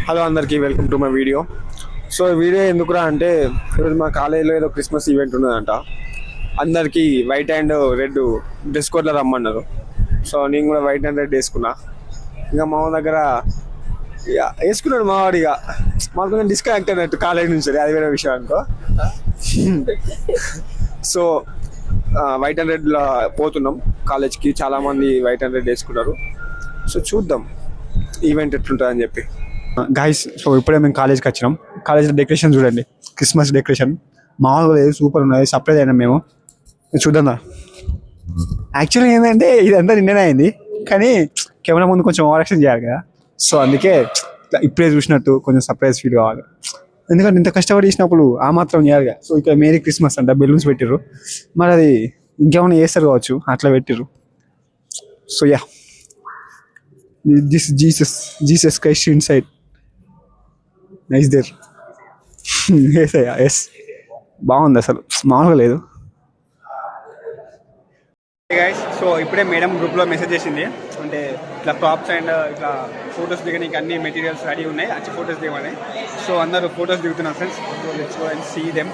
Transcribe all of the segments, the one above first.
Hello అందరికీ welcome to my video. So video ఎందుకురా అంటే ఈరోజు మా కాలేజీలో ఏదో క్రిస్మస్ ఈవెంట్ ఉన్నదంట. అందరికీ వైట్ అండ్ రెడ్ డ్రెస్ కోడ్లో రమ్మన్నారు. సో నేను కూడా వైట్ అండ్ రెడ్ వేసుకున్నా. ఇంకా మా దగ్గర ఇక వేసుకున్నాడు మావాడు. ఇక మాకు కొంచెం డిస్కనెక్ట్ అయినట్టు కాలేజ్ నుంచి, అది వేరే విషయం అనుకో. సో వైట్ అండ్ రెడ్లో పోతున్నాం కాలేజ్కి. చాలామంది వైట్ అండ్ రెడ్ వేసుకున్నారు. సో చూద్దాం ఈవెంట్ ఎట్లుంటుంది అని చెప్పి. గైస్, సో ఇప్పుడే మేము కాలేజ్కి వచ్చినాం. కాలేజ్ డెకరేషన్ చూడండి, క్రిస్మస్ డెకరేషన్ మామూలుగా లేదు, సూపర్ ఉన్నది. సర్ప్రైజ్ అయినా మేము. చూద్దాం. యాక్చువల్గా ఏంటంటే ఇదంతా నిన్ననే అయింది, కానీ కెమెరా ముందు కొంచెం ఓవర్ యాక్షన్ చేయాలి కదా. సో అందుకే ఇప్పుడే చూసినట్టు కొంచెం సర్ప్రైజ్ ఫీల్ కావాలి. ఎందుకంటే ఇంత కష్టపడి చేసినప్పుడు ఆ మాత్రం చేయాలి కదా. సో ఇక్కడ మేరీ క్రిస్మస్ అంట, బెలూన్స్ పెట్టిర్రు. మరి అది ఇంకేమైనా చేస్తారు కావచ్చు, అట్లా పెట్టిర్రు. So yeah, this Jesus Christ inside. Nice there. Yes అయ్యా, ఎస్, బాగుంది, అసలు మామూలుగా లేదు. గైస్, సో ఇప్పుడే మేడం గ్రూప్లో మెసేజ్ చేసింది, అంటే ఇట్లా ప్రాప్స్ అండ్ ఇట్లా ఫొటోస్ దిగడానికి అన్ని మెటీరియల్స్ రెడీ ఉన్నాయి, వచ్చి ఫొటోస్ దిగమని. సో అందరూ ఫొటోస్ దిగుతున్నారు friends. So let's go and see them.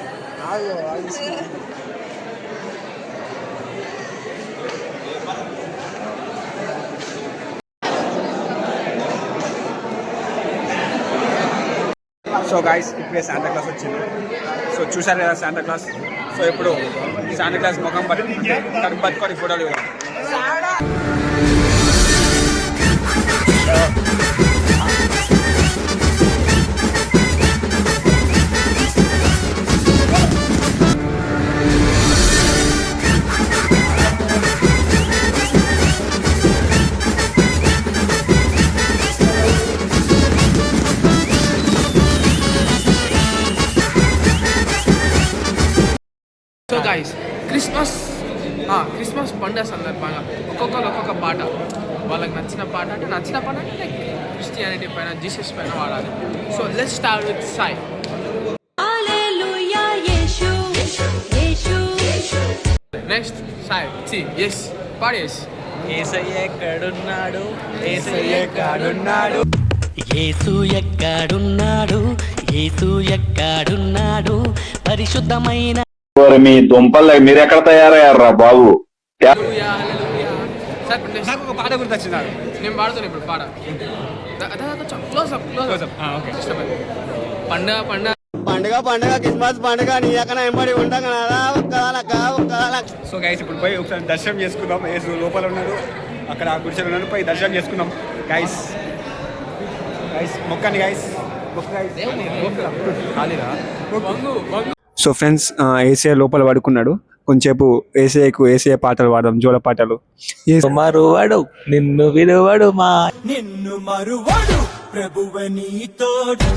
So guys, ఇప్పుడే శాంటా క్లాస్ వచ్చింది. సో చూసారు కదా శాంటా క్లాస్. సో ఇప్పుడు శాంటా క్లాస్ ముఖం కడుపు పట్టుకొని ఫోటోలు ఇవ్వాలి. సో గైస్, క్రిస్మస్ పండుగ సందర్భంగా ఒక్కొక్కరు ఒక్కొక్క పాట, వాళ్ళకి నచ్చిన పాట అంటే లైక్ క్రిస్టియానిటీ పైన, జీసస్ పైన వాడాలి. So let's start with Sai. Next Sai, yes పాడేస్. యేసయ్య ఎక్కడున్నాడు, యేసయ్య ఎక్కడున్నాడు, యేసు ఎక్కడున్నాడు, యేసు ఎక్కడున్నాడు, పరిశుద్ధమైన మీ దుంపలు మీరు ఎక్కడ తయారయ్యారా బాబు? నాకు ఒక పాట గుర్తొచ్చినాడు, నేను పాడుతాను ఇప్పుడు పాట. పండుగ క్రిస్మస్ పండుగ నీ ఎక్కడ ఎంబడి ఉండగా. సో గైస్, ఇప్పుడు పోయి ఒకసారి దర్శనం చేసుకుందాం. యేసు లోపల ఉన్నాడు, అక్కడ గుడిసెలు ఉన్నాడు, పోయి దర్శనం చేసుకుందాం. గైస్ మొక్కండి గైస్. సో ఫ్రెండ్స్, ఏసీఐ లోపల పడుకున్నాడు. కొంచెంసేపు ఏసీఐ పాటలు పాడదాం, జోల పాటలు. మరువడు నిన్ను విలువడు, నిన్ను మరువడు ప్రభువ నీతోడు.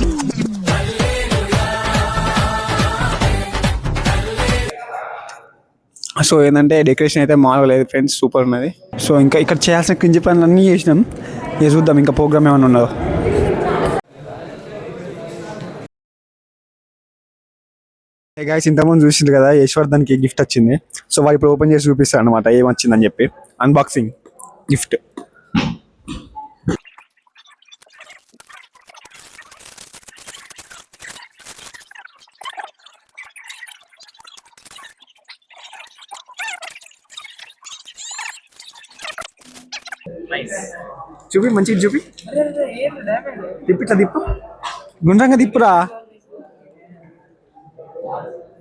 సో ఏంటంటే డెకరేషన్ అయితే మామూలుగా లేదు ఫ్రెండ్స్, సూపర్ ఉన్నది. సో ఇంకా ఇక్కడ చేయాల్సిన క్రింజి పనులు అన్నీ చేసినాం. చూద్దాం ఇంకా ప్రోగ్రామ్ ఏమైనా ఉన్నదో. గైస్, ఇంతకుముందు చూసిండ్రు కదా యశ్వర్ధన్కి గిఫ్ట్ వచ్చింది. సో వాళ్ళు ఇప్పుడు ఓపెన్ చేసి చూపిస్తారు అనమాట ఏం వచ్చిందని చెప్పి. Unboxing gift. చూపి, మంచిగా చూపి, ఇట్లా తిప్పు, గుండ్రంగా తిప్పురా.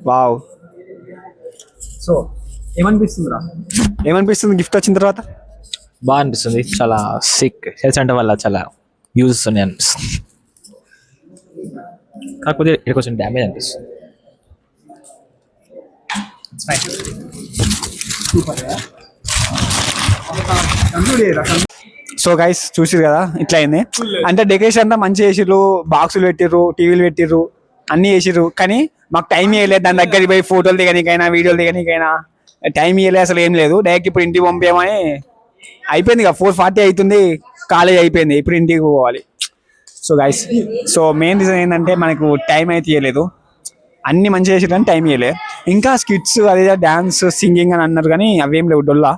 వావ్. సో ఏమనిపిస్తుంది గిఫ్ట్ వచ్చిన తర్వాత? బాగా అనిపిస్తుంది, చాలా సిక్ హెల్త్ సెంటర్ వల్ల చాలా యూజెస్ ఉన్నాయి అనిపిస్తుంది. కాకపోతే ఇక్కడ కొంచెం డ్యామేజ్ అనిపిస్తుంది. సో గైస్, చూసిరు కదా ఇట్లా అయింది. అంటే డెకరేషన్ అంతా మంచిగా చేసిర్రు, బాక్సులు పెట్టిర్రు, టీవీలు పెట్టిర్రు, అన్నీ చేసిర్రు. కానీ మాకు టైం ఇవ్వలేదు దాని దగ్గరికి పోయి ఫోటోలు దిగనికైనా వీడియోలు దిగనికైనా టైం ఇవ్వలేదు, అసలు ఏం లేదు. డైరెక్ట్ ఇప్పుడు ఇంటికి పంపేమని అయిపోయింది. ఇక 4:40 అవుతుంది, కాలేజ్ అయిపోయింది, ఇప్పుడు ఇంటికి పోవాలి. So guys, so main reason ఏంటంటే మనకు టైం అయితే ఇవ్వలేదు. అన్ని మంచిగా చేసారు కానీ టైం ఇవ్వలేదు. ఇంకా స్కిట్స్, అదే డ్యాన్స్, సింగింగ్ అని అన్నారు కానీ అవేం లేవు, డొల్లా.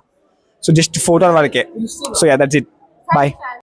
సో జస్ట్ ఫోటోల వరకే. So yeah, that's it, bye.